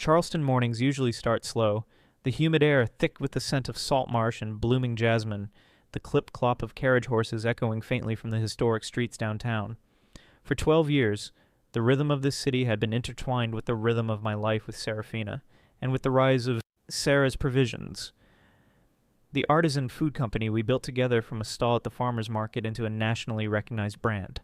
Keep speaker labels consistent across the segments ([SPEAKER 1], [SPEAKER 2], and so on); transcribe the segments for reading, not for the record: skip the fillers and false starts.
[SPEAKER 1] Charleston mornings usually start slow, the humid air thick with the scent of salt marsh and blooming jasmine, the clip-clop of carriage horses echoing faintly from the historic streets downtown. For 12 years, the rhythm of this city had been intertwined with the rhythm of my life with Seraphina, and with the rise of Sarah's Provisions, the artisan food company we built together from a stall at the farmer's market into a nationally recognized brand.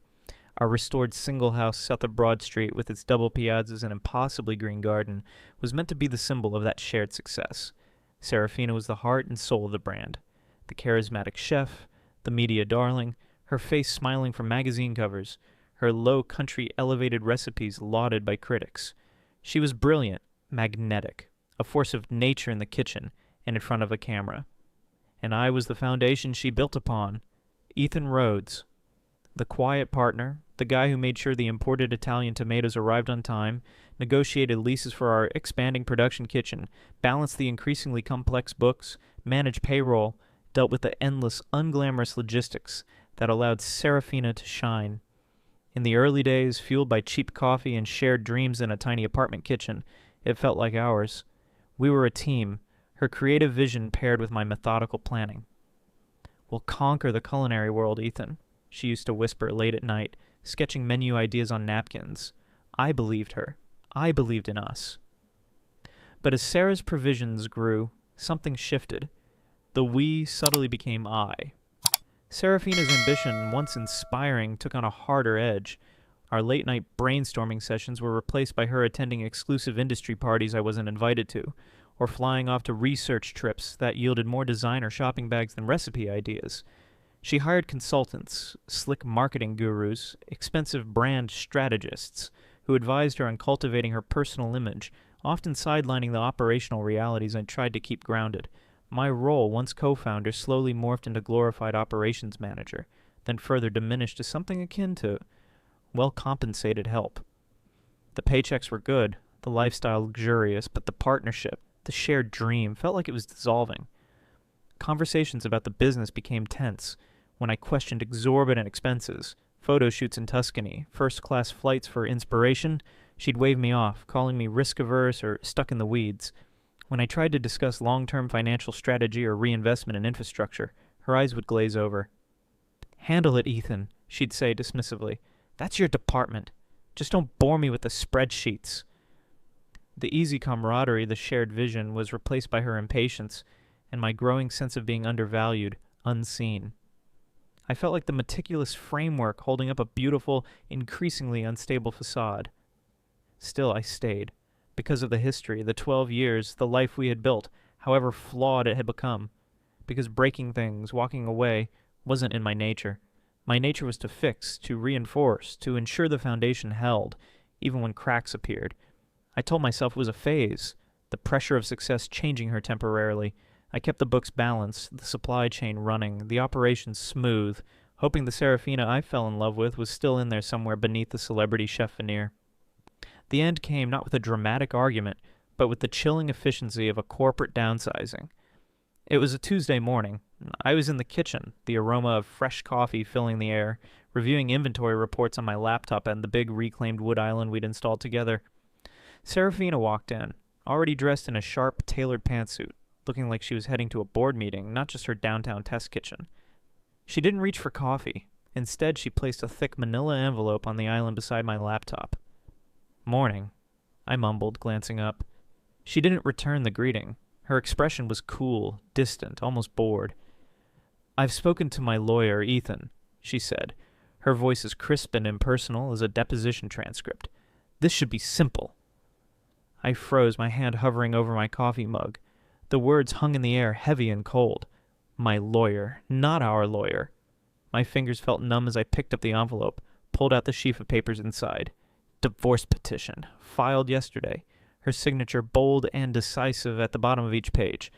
[SPEAKER 1] Our restored single house south of Broad Street with its double piazzas and impossibly green garden was meant to be the symbol of that shared success. Seraphina was the heart and soul of the brand. The charismatic chef, the media darling, her face smiling from magazine covers, her low country elevated recipes lauded by critics. She was brilliant, magnetic, a force of nature in the kitchen and in front of a camera. And I was the foundation she built upon. Ethan Rhodes, the quiet partner, the guy who made sure the imported Italian tomatoes arrived on time, negotiated leases for our expanding production kitchen, balanced the increasingly complex books, managed payroll, dealt with the endless, unglamorous logistics that allowed Seraphina to shine. In the early days, fueled by cheap coffee and shared dreams in a tiny apartment kitchen, it felt like ours. We were a team, her creative vision paired with my methodical planning. "We'll conquer the culinary world, Ethan," she used to whisper late at night, sketching menu ideas on napkins. I believed her. I believed in us. But as Sarah's Provisions grew, something shifted. The we subtly became I. Seraphina's ambition, once inspiring, took on a harder edge. Our late-night brainstorming sessions were replaced by her attending exclusive industry parties I wasn't invited to, or flying off to research trips that yielded more designer shopping bags than recipe ideas. She hired consultants, slick marketing gurus, expensive brand strategists, who advised her on cultivating her personal image, often sidelining the operational realities I tried to keep grounded. My role, once co-founder, slowly morphed into glorified operations manager, then further diminished to something akin to well-compensated help. The paychecks were good, the lifestyle luxurious, but the partnership, the shared dream, felt like it was dissolving. Conversations about the business became tense when I questioned exorbitant expenses, photo shoots in Tuscany, first-class flights for inspiration. She'd wave me off, calling me risk-averse or stuck in the weeds. When I tried to discuss long-term financial strategy or reinvestment in infrastructure, her eyes would glaze over. "Handle it, Ethan," she'd say dismissively. "That's your department. Just don't bore me with the spreadsheets." The easy camaraderie, the shared vision, was replaced by her impatience and my growing sense of being undervalued, unseen. I felt like the meticulous framework holding up a beautiful, increasingly unstable facade. Still, I stayed. Because of the history, the 12 years, the life we had built, however flawed it had become. Because breaking things, walking away, wasn't in my nature. My nature was to fix, to reinforce, to ensure the foundation held, even when cracks appeared. I told myself it was a phase, the pressure of success changing her temporarily. I kept the books balanced, the supply chain running, the operations smooth, hoping the Seraphina I fell in love with was still in there somewhere beneath the celebrity chef veneer. The end came not with a dramatic argument, but with the chilling efficiency of a corporate downsizing. It was a Tuesday morning. I was in the kitchen, the aroma of fresh coffee filling the air, reviewing inventory reports on my laptop and the big reclaimed wood island we'd installed together. Seraphina walked in, already dressed in a sharp, tailored pantsuit, looking like she was heading to a board meeting, not just her downtown test kitchen. She didn't reach for coffee. Instead, she placed a thick manila envelope on the island beside my laptop. "Morning," I mumbled, glancing up. She didn't return the greeting. Her expression was cool, distant, almost bored. "I've spoken to my lawyer, Ethan," she said, her voice as crisp and impersonal as a deposition transcript. "This should be simple." I froze, my hand hovering over my coffee mug. The words hung in the air, heavy and cold. My lawyer, not our lawyer. My fingers felt numb as I picked up the envelope, pulled out the sheaf of papers inside. Divorce petition, filed yesterday. Her signature bold and decisive at the bottom of each page.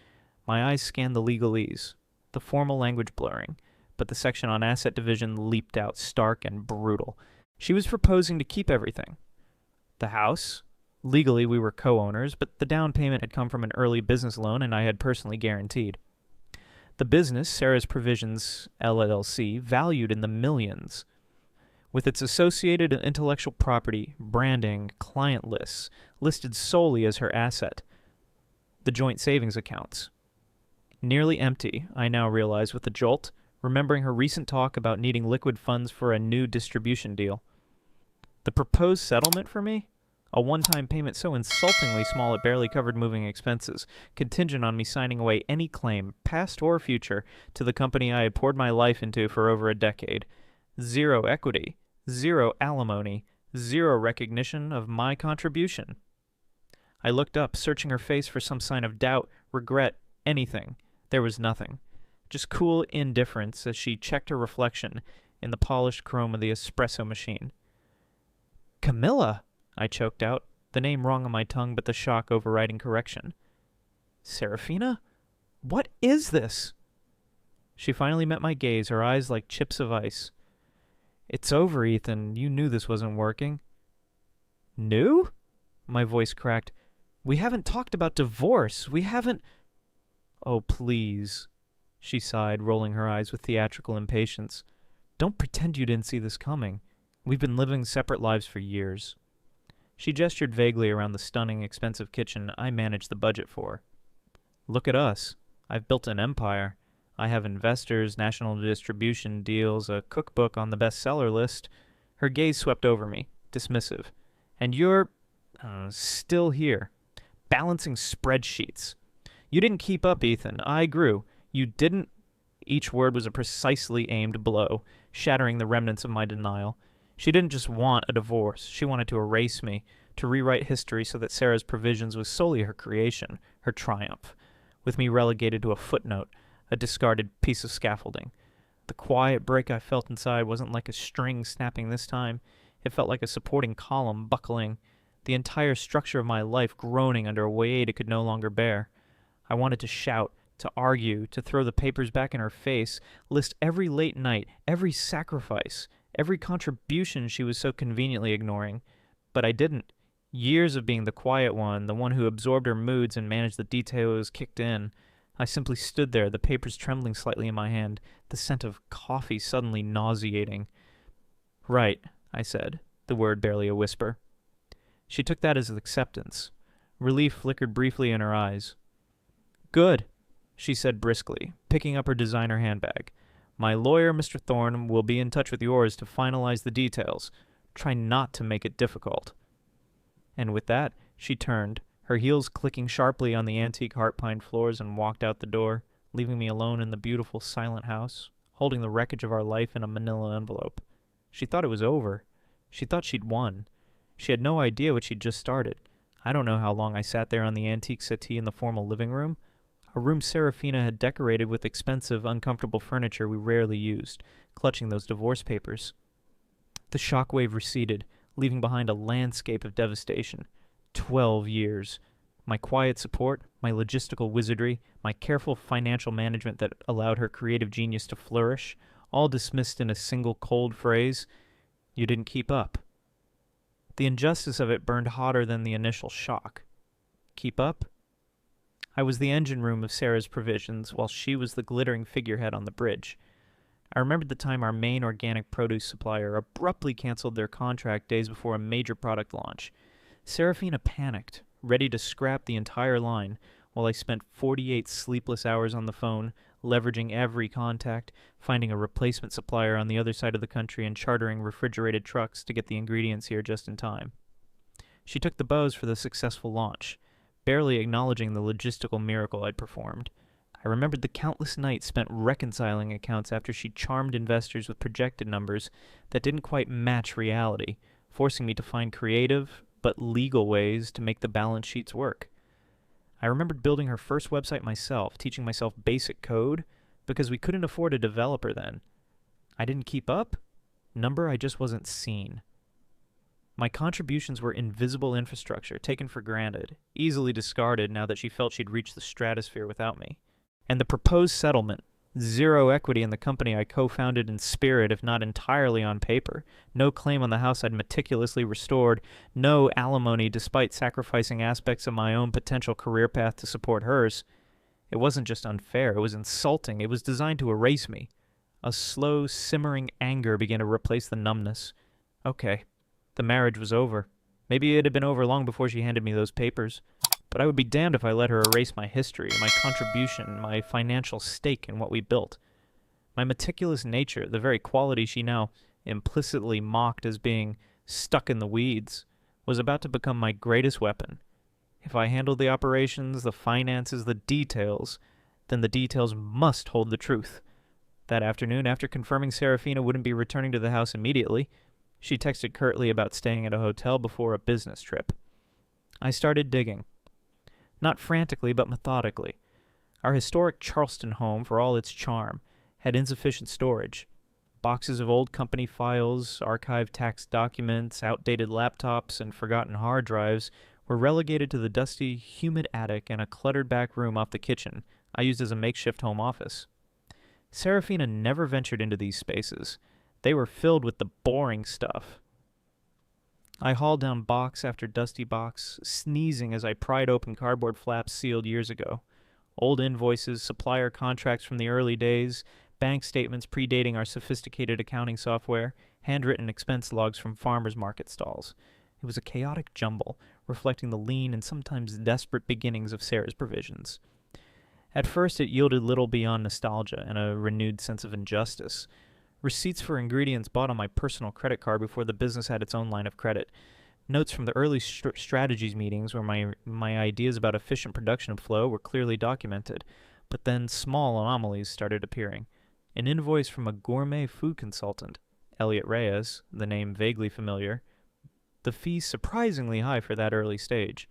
[SPEAKER 1] My eyes scanned the legalese, the formal language blurring, but the section on asset division leaped out stark and brutal. She was proposing to keep everything. The house. Legally, we were co-owners, but the down payment had come from an early business loan and I had personally guaranteed. The business, Sarah's Provisions, LLC, valued in the millions. with its associated intellectual property, branding, client lists, listed solely as her asset, the joint savings accounts. Nearly empty, I now realize with a jolt, remembering her recent talk about needing liquid funds for a new distribution deal. The proposed settlement for me? A one-time payment so insultingly small it barely covered moving expenses, contingent on me signing away any claim, past or future, to the company I had poured my life into for over a decade. Zero equity, zero alimony, zero recognition of my contribution. I looked up, searching her face for some sign of doubt, regret, anything. There was nothing. Just cool indifference as she checked her reflection in the polished chrome of the espresso machine. "Camilla!" I choked out, the name wrong on my tongue but the shock overriding correction. "Seraphina? What is this?" She finally met my gaze, her eyes like chips of ice. "It's over, Ethan. You knew this wasn't working." "Knew?" My voice cracked. "We haven't talked about divorce. We haven't—" "Oh, please," she sighed, rolling her eyes with theatrical impatience. "Don't pretend you didn't see this coming. We've been living separate lives for years." She gestured vaguely around the stunning, expensive kitchen I managed the budget for. "Look at us. I've built an empire. I have investors, national distribution deals, a cookbook on the bestseller list." Her gaze swept over me, dismissive. "And you're still here, balancing spreadsheets. You didn't keep up, Ethan. I grew. You didn't—" Each word was a precisely aimed blow, shattering the remnants of my denial. She didn't just want a divorce. She wanted to erase me, to rewrite history so that Sarah's provisions was solely her creation, her triumph, with me relegated to a footnote, a discarded piece of scaffolding. The quiet break I felt inside wasn't like a string snapping this time. It felt like a supporting column buckling, the entire structure of my life groaning under a weight it could no longer bear. I wanted to shout, to argue, to throw the papers back in her face, list every late night, every sacrifice, every contribution she was so conveniently ignoring. But I didn't. Years of being the quiet one, the one who absorbed her moods and managed the details kicked in. I simply stood there, the papers trembling slightly in my hand, the scent of coffee suddenly nauseating. "Right," I said, the word barely a whisper. She took that as acceptance. Relief flickered briefly in her eyes. "Good," she said briskly, picking up her designer handbag. "My lawyer, Mr. Thorne, will be in touch with yours to finalize the details. Try not to make it difficult." And with that, she turned, her heels clicking sharply on the antique heart-pine floors, and walked out the door, leaving me alone in the beautiful, silent house, holding the wreckage of our life in a manila envelope. She thought it was over. She thought she'd won. She had no idea what she'd just started. I don't know how long I sat there on the antique settee in the formal living room, a room Seraphina had decorated with expensive, uncomfortable furniture we rarely used, clutching those divorce papers. The shockwave receded, leaving behind a landscape of devastation. 12 years. My quiet support, my logistical wizardry, my careful financial management that allowed her creative genius to flourish, all dismissed in a single cold phrase: "You didn't keep up." The injustice of it burned hotter than the initial shock. Keep up? I was the engine room of Sarah's provisions, while she was the glittering figurehead on the bridge. I remembered the time our main organic produce supplier abruptly canceled their contract days before a major product launch. Seraphina panicked, ready to scrap the entire line, while I spent 48 sleepless hours on the phone, leveraging every contact, finding a replacement supplier on the other side of the country, and chartering refrigerated trucks to get the ingredients here just in time. She took the bows for the successful launch, barely acknowledging the logistical miracle I'd performed. I remembered the countless nights spent reconciling accounts after she charmed investors with projected numbers that didn't quite match reality, forcing me to find creative but legal ways to make the balance sheets work. I remembered building her first website myself, teaching myself basic code, because we couldn't afford a developer then. I didn't keep up? Number, I just wasn't seen. My contributions were invisible infrastructure, taken for granted, easily discarded now that she felt she'd reached the stratosphere without me. And the proposed settlement, zero equity in the company I co-founded in spirit if not entirely on paper, no claim on the house I'd meticulously restored, no alimony despite sacrificing aspects of my own potential career path to support hers. It wasn't just unfair, it was insulting, it was designed to erase me. A slow, simmering anger began to replace the numbness. Okay, the marriage was over. Maybe it had been over long before she handed me those papers. But I would be damned if I let her erase my history, my contribution, my financial stake in what we built. My meticulous nature, the very quality she now implicitly mocked as being stuck in the weeds, was about to become my greatest weapon. If I handled the operations, the finances, the details, then the details must hold the truth. That afternoon, after confirming Seraphina wouldn't be returning to the house immediately, she texted curtly about staying at a hotel before a business trip. I started digging. Not frantically, but methodically. Our historic Charleston home, for all its charm, had insufficient storage. Boxes of old company files, archived tax documents, outdated laptops, and forgotten hard drives were relegated to the dusty, humid attic and a cluttered back room off the kitchen I used as a makeshift home office. Seraphina never ventured into these spaces. They were filled with the boring stuff. I hauled down box after dusty box, sneezing as I pried open cardboard flaps sealed years ago. Old invoices, supplier contracts from the early days, bank statements predating our sophisticated accounting software, handwritten expense logs from farmers' market stalls. It was a chaotic jumble, reflecting the lean and sometimes desperate beginnings of Sarah's provisions. At first, it yielded little beyond nostalgia and a renewed sense of injustice. Receipts for ingredients bought on my personal credit card before the business had its own line of credit. Notes from the early strategies meetings where my ideas about efficient production flow were clearly documented, but then small anomalies started appearing. An invoice from a gourmet food consultant, Elliot Reyes, the name vaguely familiar, the fee surprisingly high for that early stage.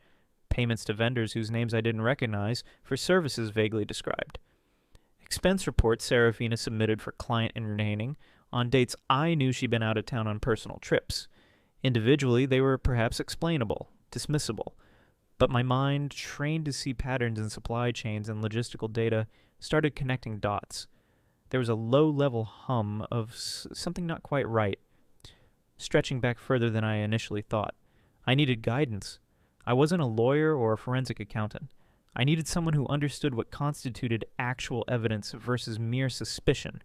[SPEAKER 1] Payments to vendors whose names I didn't recognize for services vaguely described. Expense reports Seraphina submitted for client entertaining on dates I knew she'd been out of town on personal trips. Individually, they were perhaps explainable, dismissible, but my mind, trained to see patterns in supply chains and logistical data, started connecting dots. There was a low-level hum of something not quite right, stretching back further than I initially thought. I needed guidance. I wasn't a lawyer or a forensic accountant. I needed someone who understood what constituted actual evidence versus mere suspicion.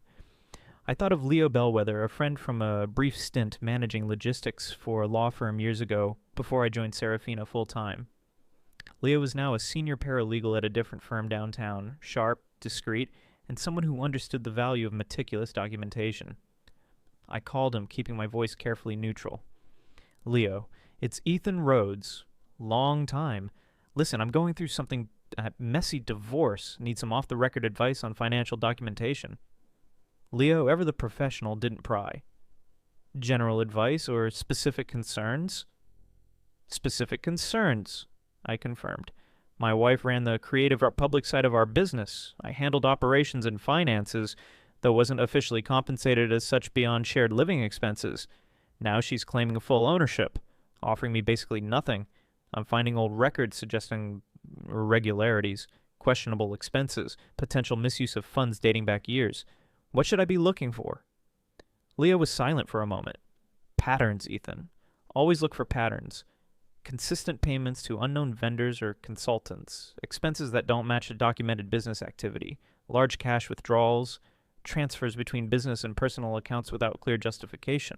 [SPEAKER 1] I thought of Leo Bellwether, a friend from a brief stint managing logistics for a law firm years ago before I joined Seraphina full-time. Leo was now a senior paralegal at a different firm downtown, sharp, discreet, and someone who understood the value of meticulous documentation. I called him, keeping my voice carefully neutral. Leo, it's Ethan Rhodes. Long time. Listen, I'm going through something messy divorce. Need some off-the-record advice on financial documentation. Leo, ever the professional, didn't pry. General advice or specific concerns? Specific concerns, I confirmed. My wife ran the creative public side of our business. I handled operations and finances, though wasn't officially compensated as such beyond shared living expenses. Now she's claiming full ownership, offering me basically nothing. I'm finding old records suggesting irregularities, questionable expenses, potential misuse of funds dating back years. What should I be looking for? Leo was silent for a moment. Patterns, Ethan. Always look for patterns. Consistent payments to unknown vendors or consultants, expenses that don't match a documented business activity, large cash withdrawals, transfers between business and personal accounts without clear justification,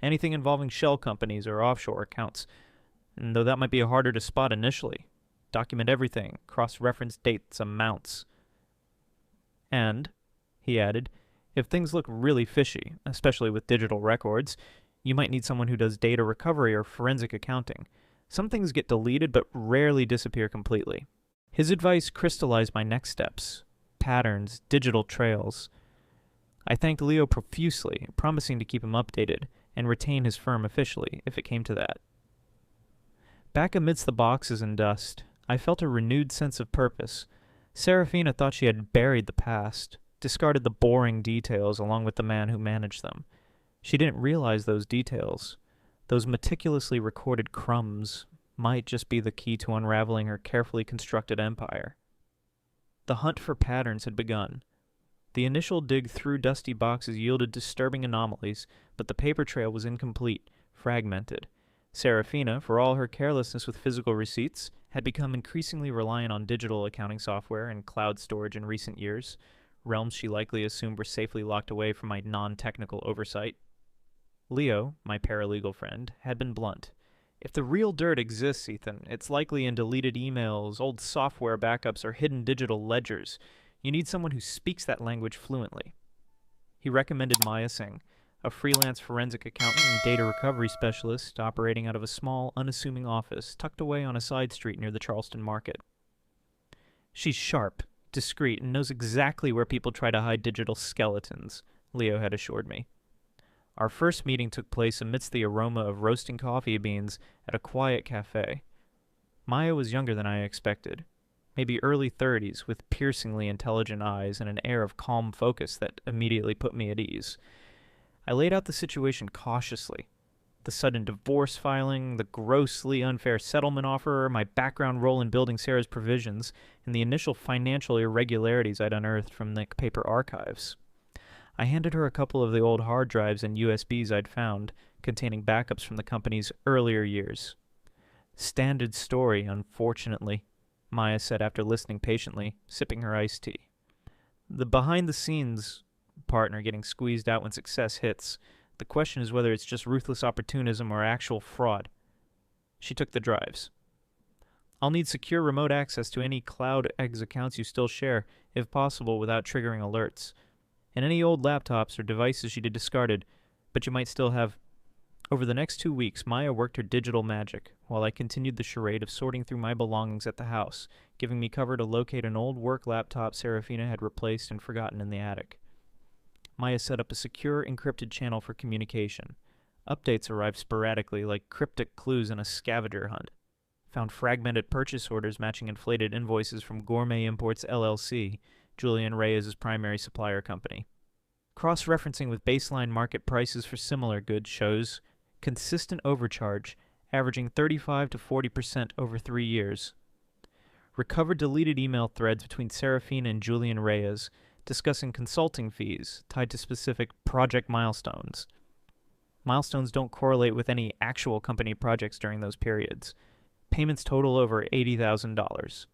[SPEAKER 1] anything involving shell companies or offshore accounts. And though that might be harder to spot initially, document everything, cross-reference dates, amounts. And, he added, if things look really fishy, especially with digital records, you might need someone who does data recovery or forensic accounting. Some things get deleted but rarely disappear completely. His advice crystallized my next steps. Patterns, digital trails. I thanked Leo profusely, promising to keep him updated and retain his firm officially, if it came to that. Back amidst the boxes and dust, I felt a renewed sense of purpose. Seraphina thought she had buried the past, discarded the boring details along with the man who managed them. She didn't realize those details. Those meticulously recorded crumbs might just be the key to unraveling her carefully constructed empire. The hunt for patterns had begun. The initial dig through dusty boxes yielded disturbing anomalies, but the paper trail was incomplete, fragmented. Seraphina, for all her carelessness with physical receipts, had become increasingly reliant on digital accounting software and cloud storage in recent years, realms she likely assumed were safely locked away from my non-technical oversight. Leo, my paralegal friend, had been blunt. If the real dirt exists, Ethan, it's likely in deleted emails, old software backups, or hidden digital ledgers. You need someone who speaks that language fluently. He recommended Maya Singh, a freelance forensic accountant and data recovery specialist operating out of a small, unassuming office tucked away on a side street near the Charleston Market. She's sharp, discreet, and knows exactly where people try to hide digital skeletons, Leo had assured me. Our first meeting took place amidst the aroma of roasting coffee beans at a quiet cafe. Maya was younger than I expected, maybe early 30s, with piercingly intelligent eyes and an air of calm focus that immediately put me at ease. I laid out the situation cautiously. The sudden divorce filing, the grossly unfair settlement offer, my background role in building Sarah's provisions, and the initial financial irregularities I'd unearthed from the paper archives. I handed her a couple of the old hard drives and USBs I'd found, containing backups from the company's earlier years. Standard story, unfortunately, Maya said after listening patiently, sipping her iced tea. The behind-the-scenes partner getting squeezed out when success hits. The question is whether it's just ruthless opportunism or actual fraud. She took the drives. I'll need secure remote access to any Cloud Eggs accounts you still share, if possible without triggering alerts. And any old laptops or devices you'd discarded, but you might still have. Over the next 2 weeks, Maya worked her digital magic, while I continued the charade of sorting through my belongings at the house, giving me cover to locate an old work laptop Seraphina had replaced and forgotten in the attic. Maya set up a secure, encrypted channel for communication. Updates arrived sporadically, like cryptic clues in a scavenger hunt. Found fragmented purchase orders matching inflated invoices from Gourmet Imports LLC, Julian Reyes' primary supplier company. Cross-referencing with baseline market prices for similar goods shows consistent overcharge, averaging 35 to 40% over 3 years. Recovered deleted email threads between Seraphina and Julian Reyes, discussing consulting fees tied to specific project milestones. Milestones don't correlate with any actual company projects during those periods. Payments total over $80,000.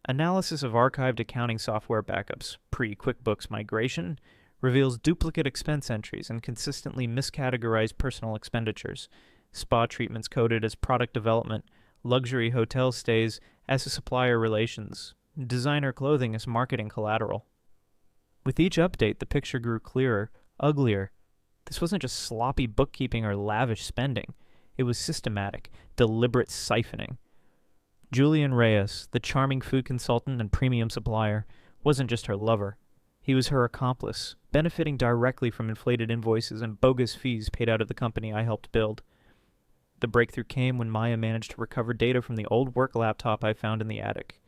[SPEAKER 1] Analysis of archived accounting software backups, pre-QuickBooks migration, reveals duplicate expense entries and consistently miscategorized personal expenditures, spa treatments coded as product development, luxury hotel stays as supplier relations, designer clothing as marketing collateral. With each update, the picture grew clearer, uglier. This wasn't just sloppy bookkeeping or lavish spending. It was systematic, deliberate siphoning. Julian Reyes, the charming food consultant and premium supplier, wasn't just her lover. He was her accomplice, benefiting directly from inflated invoices and bogus fees paid out of the company I helped build. The breakthrough came when Maya managed to recover data from the old work laptop I found in the attic.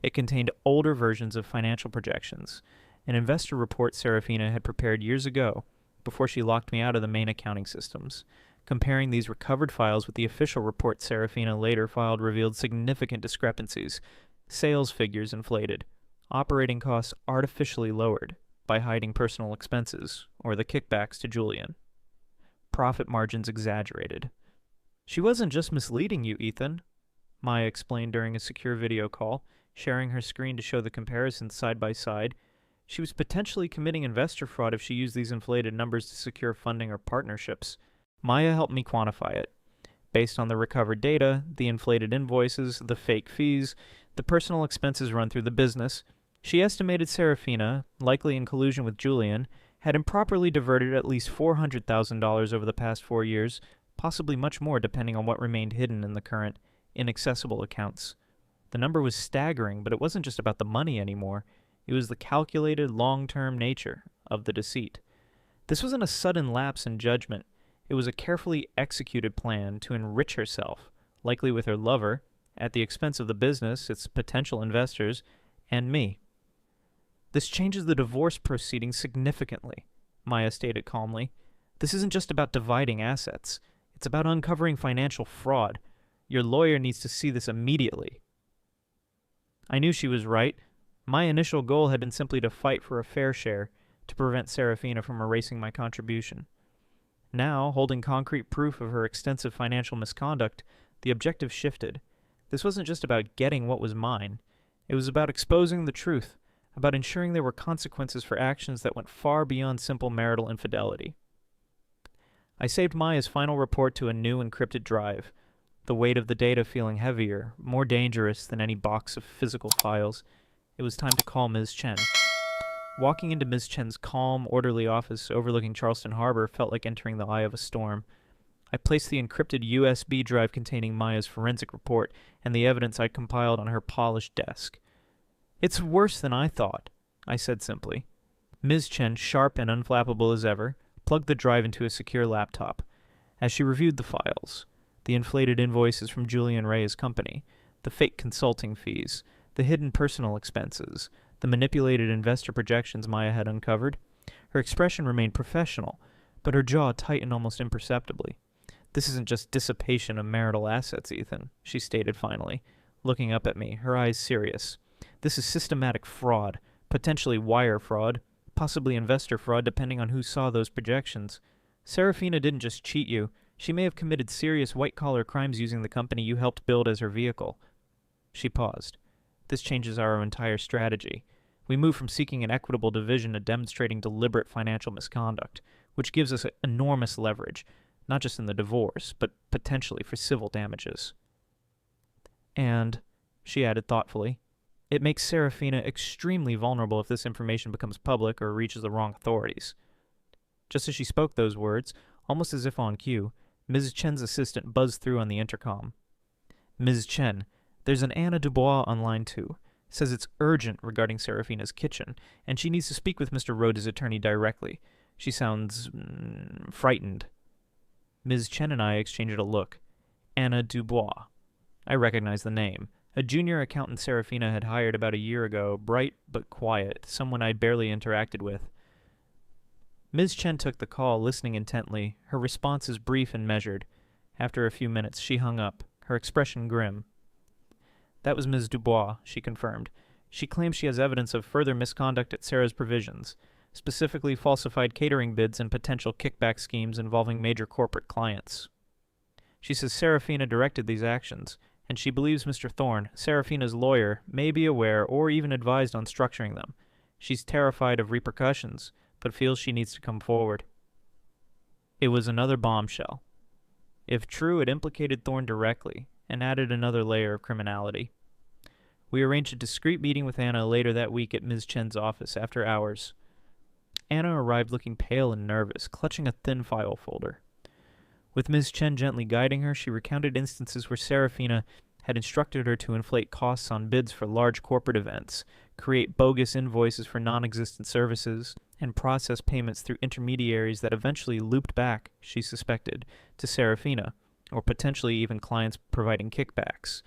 [SPEAKER 1] It contained older versions of financial projections, an investor report Seraphina had prepared years ago, before she locked me out of the main accounting systems. Comparing these recovered files with the official report Seraphina later filed revealed significant discrepancies. Sales figures inflated, operating costs artificially lowered by hiding personal expenses, or the kickbacks to Julian. Profit margins exaggerated. She wasn't just misleading you, Ethan, Maya explained during a secure video call, sharing her screen to show the comparisons side by side. She was potentially committing investor fraud if she used these inflated numbers to secure funding or partnerships. Maya helped me quantify it. Based on the recovered data, the inflated invoices, the fake fees, the personal expenses run through the business, she estimated Seraphina, likely in collusion with Julian, had improperly diverted at least $400,000 over the past 4 years, possibly much more depending on what remained hidden in the current, inaccessible accounts. The number was staggering, but it wasn't just about the money anymore. It was the calculated, long-term nature of the deceit. This wasn't a sudden lapse in judgment. It was a carefully executed plan to enrich herself, likely with her lover, at the expense of the business, its potential investors, and me. This changes the divorce proceedings significantly, Maya stated calmly. This isn't just about dividing assets. It's about uncovering financial fraud. Your lawyer needs to see this immediately. I knew she was right. My initial goal had been simply to fight for a fair share, to prevent Seraphina from erasing my contribution. Now, holding concrete proof of her extensive financial misconduct, the objective shifted. This wasn't just about getting what was mine. It was about exposing the truth, about ensuring there were consequences for actions that went far beyond simple marital infidelity. I saved Maya's final report to a new encrypted drive, the weight of the data feeling heavier, more dangerous than any box of physical files. It was time to call Ms. Chen. Walking into Ms. Chen's calm, orderly office overlooking Charleston Harbor felt like entering the eye of a storm. I placed the encrypted USB drive containing Maya's forensic report and the evidence I'd compiled on her polished desk. "It's worse than I thought," I said simply. Ms. Chen, sharp and unflappable as ever, plugged the drive into a secure laptop. As she reviewed the files, the inflated invoices from Julian Ray's company, the fake consulting fees, the hidden personal expenses, the manipulated investor projections Maya had uncovered, her expression remained professional, but her jaw tightened almost imperceptibly. "This isn't just dissipation of marital assets, Ethan," she stated finally, looking up at me, her eyes serious. "This is systematic fraud, potentially wire fraud, possibly investor fraud depending on who saw those projections. Seraphina didn't just cheat you. She may have committed serious white-collar crimes using the company you helped build as her vehicle." She paused. "This changes our entire strategy. We move from seeking an equitable division to demonstrating deliberate financial misconduct, which gives us enormous leverage, not just in the divorce, but potentially for civil damages. And," she added thoughtfully, "it makes Seraphina extremely vulnerable if this information becomes public or reaches the wrong authorities." Just as she spoke those words, almost as if on cue, Mrs. Chen's assistant buzzed through on the intercom. "Ms. Chen, there's an Anna Dubois on line 2. Says it's urgent regarding Seraphina's kitchen, and she needs to speak with Mr. Rhodes' attorney directly. She sounds frightened." Ms. Chen and I exchanged a look. Anna Dubois. I recognized the name. A junior accountant Seraphina had hired about a year ago, bright but quiet, someone I'd barely interacted with. Ms. Chen took the call, listening intently, her responses brief and measured. After a few minutes, she hung up, her expression grim. "That was Ms. Dubois," she confirmed. "She claims she has evidence of further misconduct at Sarah's Provisions, specifically falsified catering bids and potential kickback schemes involving major corporate clients. She says Seraphina directed these actions, and she believes Mr. Thorne, Seraphina's lawyer, may be aware or even advised on structuring them. She's terrified of repercussions, but feels she needs to come forward." It was another bombshell. If true, it implicated Thorne directly, and added another layer of criminality. We arranged a discreet meeting with Anna later that week at Ms. Chen's office after hours. Anna arrived looking pale and nervous, clutching a thin file folder. With Ms. Chen gently guiding her, she recounted instances where Seraphina had instructed her to inflate costs on bids for large corporate events, create bogus invoices for non-existent services, and process payments through intermediaries that eventually looped back, she suspected, to Seraphina, or potentially even clients providing kickbacks.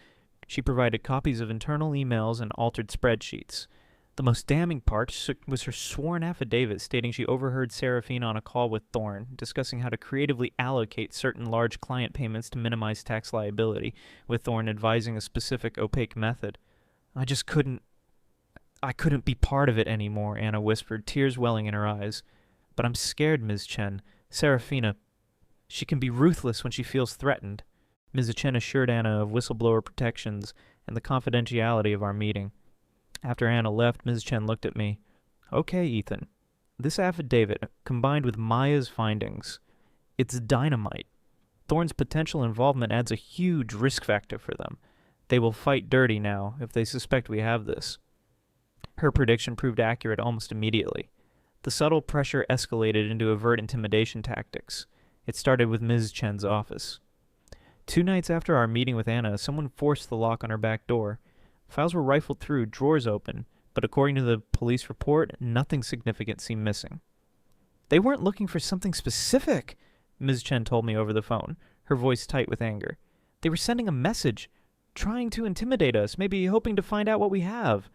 [SPEAKER 1] She provided copies of internal emails and altered spreadsheets. The most damning part was her sworn affidavit stating she overheard Seraphina on a call with Thorne, discussing how to creatively allocate certain large client payments to minimize tax liability, with Thorne advising a specific opaque method. I couldn't be part of it anymore," Anna whispered, tears welling in her eyes. "But I'm scared, Ms. Chen. Seraphina, she can be ruthless when she feels threatened." Ms. Chen assured Anna of whistleblower protections and the confidentiality of our meeting. After Anna left, Ms. Chen looked at me. "Okay, Ethan. This affidavit, combined with Maya's findings, it's dynamite. Thorne's potential involvement adds a huge risk factor for them. They will fight dirty now if they suspect we have this." Her prediction proved accurate almost immediately. The subtle pressure escalated into overt intimidation tactics. It started with Ms. Chen's office. 2 nights after our meeting with Anna, someone forced the lock on her back door. Files were rifled through, drawers open, but according to the police report, nothing significant seemed missing. "They weren't looking for something specific," Ms. Chen told me over the phone, her voice tight with anger. "They were sending a message, trying to intimidate us, maybe hoping to find out what we have."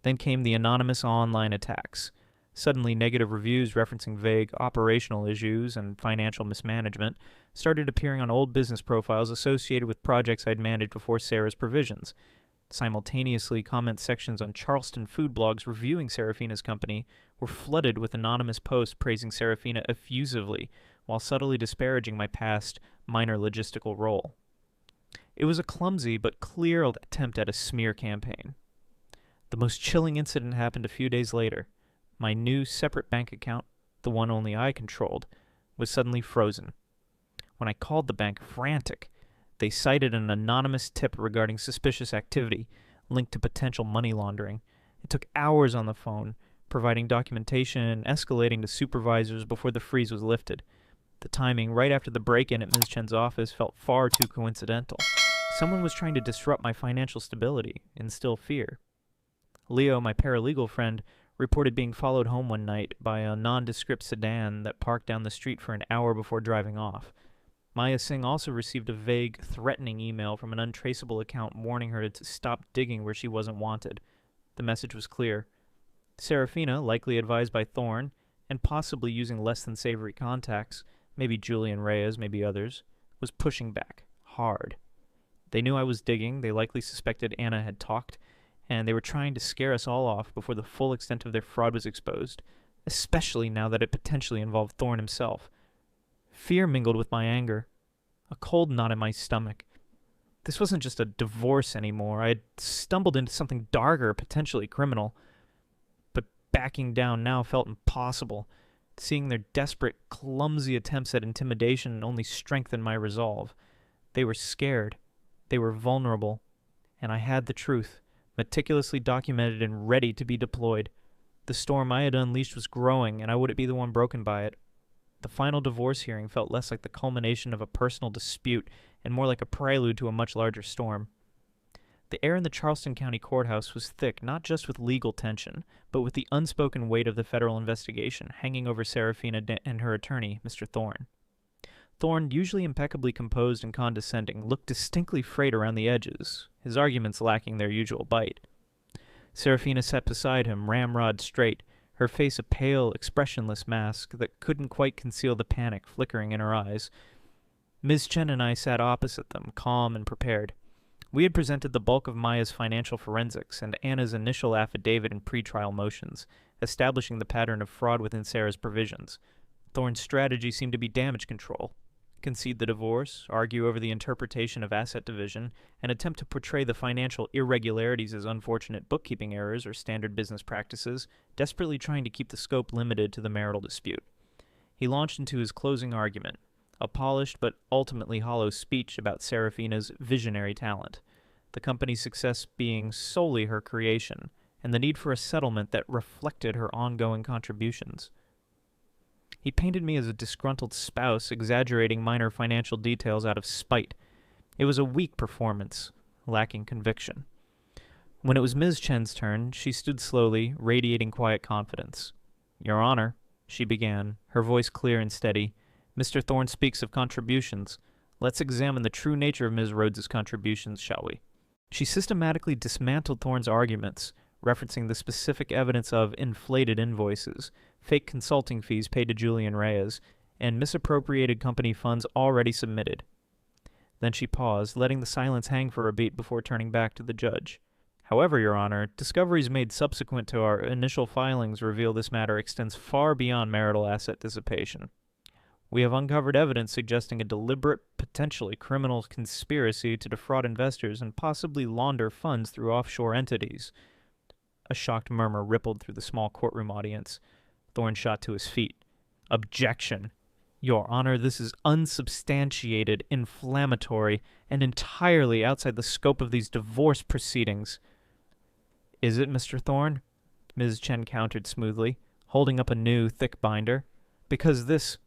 [SPEAKER 1] Then came the anonymous online attacks. Suddenly, negative reviews referencing vague operational issues and financial mismanagement started appearing on old business profiles associated with projects I'd managed before Sarah's Provisions. Simultaneously, comment sections on Charleston food blogs reviewing Seraphina's company were flooded with anonymous posts praising Seraphina effusively while subtly disparaging my past minor logistical role. It was a clumsy but clear attempt at a smear campaign. The most chilling incident happened a few days later. My new separate bank account, the one only I controlled, was suddenly frozen. When I called the bank frantic, they cited an anonymous tip regarding suspicious activity linked to potential money laundering. It took hours on the phone, providing documentation and escalating to supervisors before the freeze was lifted. The timing, right after the break-in at Ms. Chen's office, felt far too coincidental. Someone was trying to disrupt my financial stability, instill fear. Leo, my paralegal friend, reported being followed home one night by a nondescript sedan that parked down the street for an hour before driving off. Maya Singh also received a vague, threatening email from an untraceable account warning her to stop digging where she wasn't wanted. The message was clear. Seraphina, likely advised by Thorne, and possibly using less than savory contacts, maybe Julian Reyes, maybe others, was pushing back, hard. They knew I was digging, they likely suspected Anna had talked, and they were trying to scare us all off before the full extent of their fraud was exposed, especially now that it potentially involved Thorne himself. Fear mingled with my anger, a cold knot in my stomach. This wasn't just a divorce anymore. I had stumbled into something darker, potentially criminal. But backing down now felt impossible. Seeing their desperate, clumsy attempts at intimidation only strengthened my resolve. They were scared. They were vulnerable. And I had the truth, meticulously documented and ready to be deployed. The storm I had unleashed was growing, and I wouldn't be the one broken by it. The final divorce hearing felt less like the culmination of a personal dispute and more like a prelude to a much larger storm. The air in the Charleston County Courthouse was thick not just with legal tension, but with the unspoken weight of the federal investigation hanging over Seraphina and her attorney, Mr. Thorne. Thorne, usually impeccably composed and condescending, looked distinctly frayed around the edges, his arguments lacking their usual bite. Seraphina sat beside him, ramrod straight, her face a pale, expressionless mask that couldn't quite conceal the panic flickering in her eyes. Ms. Chen and I sat opposite them, calm and prepared. We had presented the bulk of Maya's financial forensics and Anna's initial affidavit and pretrial motions, establishing the pattern of fraud within Sarah's provisions. Thorne's strategy seemed to be damage control. Concede the divorce, argue over the interpretation of asset division, and attempt to portray the financial irregularities as unfortunate bookkeeping errors or standard business practices, desperately trying to keep the scope limited to the marital dispute. He launched into his closing argument, a polished but ultimately hollow speech about Seraphina's visionary talent, the company's success being solely her creation, and the need for a settlement that reflected her ongoing contributions. He painted me as a disgruntled spouse exaggerating minor financial details out of spite. It was a weak performance, lacking conviction. When it was Ms. Chen's turn, she stood slowly, radiating quiet confidence. "Your Honor," she began, her voice clear and steady, "Mr. Thorne speaks of contributions. Let's examine the true nature of Ms. Rhodes's contributions, shall we?" She systematically dismantled Thorne's arguments, referencing the specific evidence of inflated invoices, fake consulting fees paid to Julian Reyes, and misappropriated company funds already submitted. Then she paused, letting the silence hang for a beat before turning back to the judge. "However, Your Honor, discoveries made subsequent to our initial filings reveal this matter extends far beyond marital asset dissipation. We have uncovered evidence suggesting a deliberate, potentially criminal conspiracy to defraud investors and possibly launder funds through offshore entities." A shocked murmur rippled through the small courtroom audience. Thorne shot to his feet. "Objection. Your Honor, this is unsubstantiated, inflammatory, and entirely outside the scope of these divorce proceedings." "Is it, Mr. Thorne?" Ms. Chen countered smoothly, holding up a new, thick binder. "Because this—"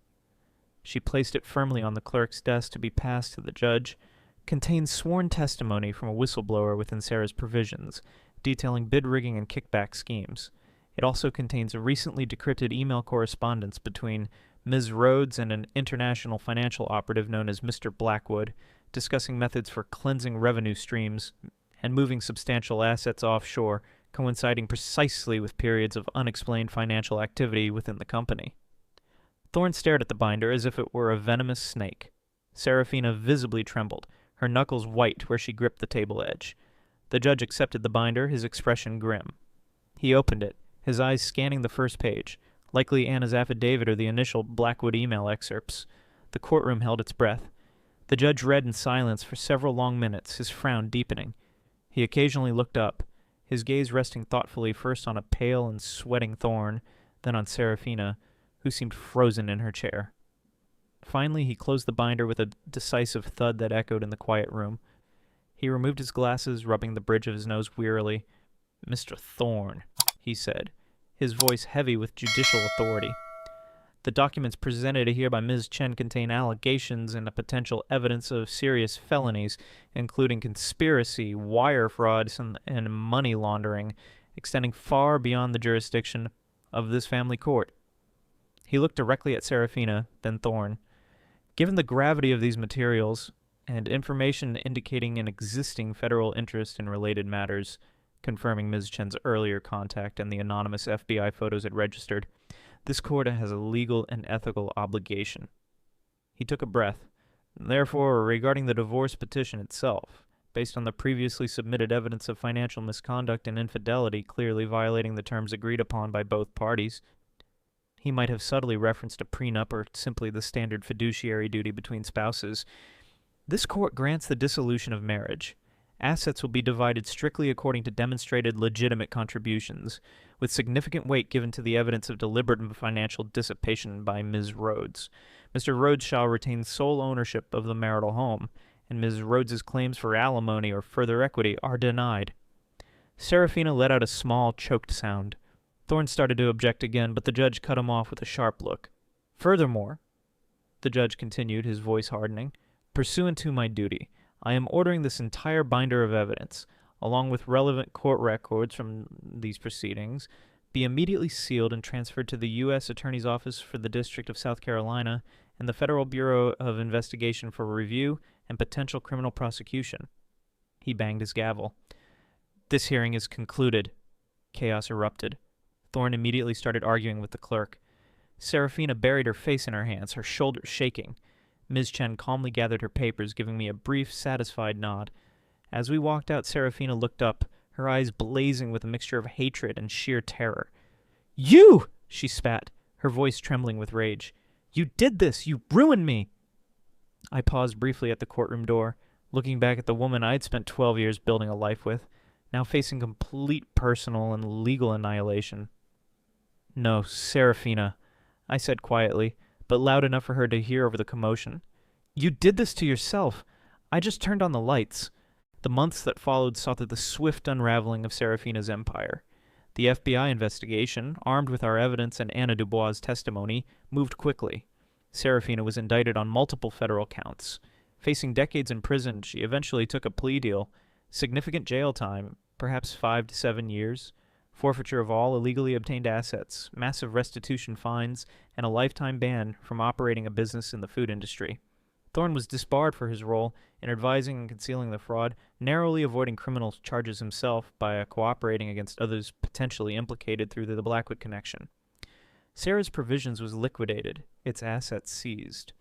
[SPEAKER 1] She placed it firmly on the clerk's desk to be passed to the judge. "Contains sworn testimony from a whistleblower within Sarah's provisions, detailing bid rigging and kickback schemes. It also contains a recently decrypted email correspondence between Ms. Rhodes and an international financial operative known as Mr. Blackwood, discussing methods for cleansing revenue streams and moving substantial assets offshore, coinciding precisely with periods of unexplained financial activity within the company." Thorne stared at the binder as if it were a venomous snake. Seraphina visibly trembled, her knuckles white where she gripped the table edge. The judge accepted the binder, his expression grim. He opened it, his eyes scanning the first page, likely Anna's affidavit or the initial Blackwood email excerpts. The courtroom held its breath. The judge read in silence for several long minutes, his frown deepening. He occasionally looked up, his gaze resting thoughtfully first on a pale and sweating Thorne, then on Seraphina, who seemed frozen in her chair. Finally, he closed the binder with a decisive thud that echoed in the quiet room. He removed his glasses, rubbing the bridge of his nose wearily. "Mr. Thorne," he said, his voice heavy with judicial authority. "The documents presented here by Ms. Chen contain allegations and a potential evidence of serious felonies, including conspiracy, wire frauds, and money laundering, extending far beyond the jurisdiction of this family court." He looked directly at Seraphina, then Thorne. "Given the gravity of these materials, and information indicating an existing federal interest in related matters," confirming Ms. Chen's earlier contact and the anonymous FBI photos it registered, "this court has a legal and ethical obligation." He took a breath. "Therefore, regarding the divorce petition itself, based on the previously submitted evidence of financial misconduct and infidelity clearly violating the terms agreed upon by both parties," he might have subtly referenced a prenup or simply the standard fiduciary duty between spouses, "this court grants the dissolution of marriage. Assets will be divided strictly according to demonstrated legitimate contributions, with significant weight given to the evidence of deliberate financial dissipation by Ms. Rhodes. Mr. Rhodes shall retain sole ownership of the marital home, and Ms. Rhodes's claims for alimony or further equity are denied." Seraphina let out a small, choked sound. Thorne started to object again, but the judge cut him off with a sharp look. "Furthermore," the judge continued, his voice hardening, "pursuant to my duty, I am ordering this entire binder of evidence, along with relevant court records from these proceedings, be immediately sealed and transferred to the U.S. Attorney's Office for the District of South Carolina and the Federal Bureau of Investigation for review and potential criminal prosecution." He banged his gavel. "This hearing is concluded." Chaos erupted. Thorne immediately started arguing with the clerk. Seraphina buried her face in her hands, her shoulders shaking. Ms. Chen calmly gathered her papers, giving me a brief, satisfied nod. As we walked out, Seraphina looked up, her eyes blazing with a mixture of hatred and sheer terror. "You!" she spat, her voice trembling with rage. "You did this! You ruined me!" I paused briefly at the courtroom door, looking back at the woman I'd spent 12 years building a life with, now facing complete personal and legal annihilation. "No, Seraphina," I said quietly, but loud enough for her to hear over the commotion. "You did this to yourself. I just turned on the lights." The months that followed saw the swift unraveling of Seraphina's empire. The FBI investigation, armed with our evidence and Anna Dubois' testimony, moved quickly. Seraphina was indicted on multiple federal counts. Facing decades in prison, she eventually took a plea deal, significant jail time, perhaps 5 to 7 years, forfeiture of all illegally obtained assets, massive restitution fines, and a lifetime ban from operating a business in the food industry. Thorne was disbarred for his role in advising and concealing the fraud, narrowly avoiding criminal charges himself by cooperating against others potentially implicated through the Blackwood connection. Sarah's Provisions was liquidated, its assets seized.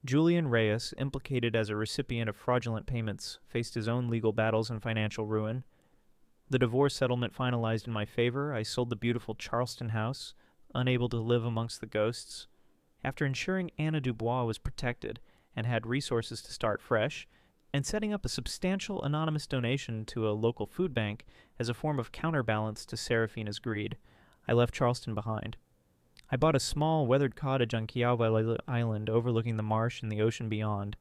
[SPEAKER 1] Julian Reyes, implicated as a recipient of fraudulent payments, faced his own legal battles and financial ruin. The divorce settlement finalized in my favor, I sold the beautiful Charleston house, unable to live amongst the ghosts. After ensuring Anna Dubois was protected and had resources to start fresh, and setting up a substantial anonymous donation to a local food bank as a form of counterbalance to Seraphina's greed, I left Charleston behind. I bought a small, weathered cottage on Kiawah Island overlooking the marsh and the ocean beyond.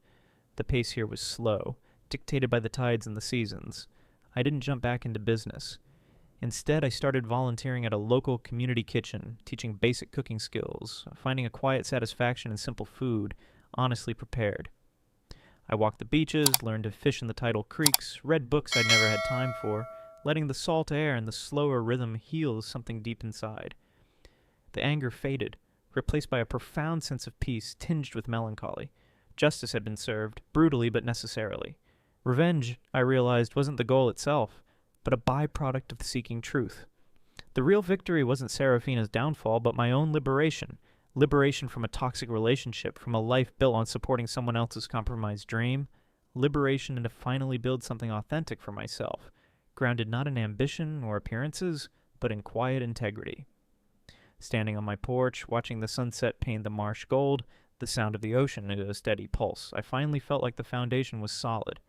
[SPEAKER 1] The pace here was slow, dictated by the tides and the seasons. I didn't jump back into business. Instead, I started volunteering at a local community kitchen, teaching basic cooking skills, finding a quiet satisfaction in simple food, honestly prepared. I walked the beaches, learned to fish in the tidal creeks, read books I'd never had time for, letting the salt air and the slower rhythm heal something deep inside. The anger faded, replaced by a profound sense of peace tinged with melancholy. Justice had been served, brutally but necessarily. Revenge, I realized, wasn't the goal itself, but a byproduct of seeking truth. The real victory wasn't Seraphina's downfall, but my own liberation. Liberation from a toxic relationship, from a life built on supporting someone else's compromised dream. Liberation to finally build something authentic for myself, grounded not in ambition or appearances, but in quiet integrity. Standing on my porch, watching the sunset paint the marsh gold, the sound of the ocean at a steady pulse, I finally felt like the foundation was solid.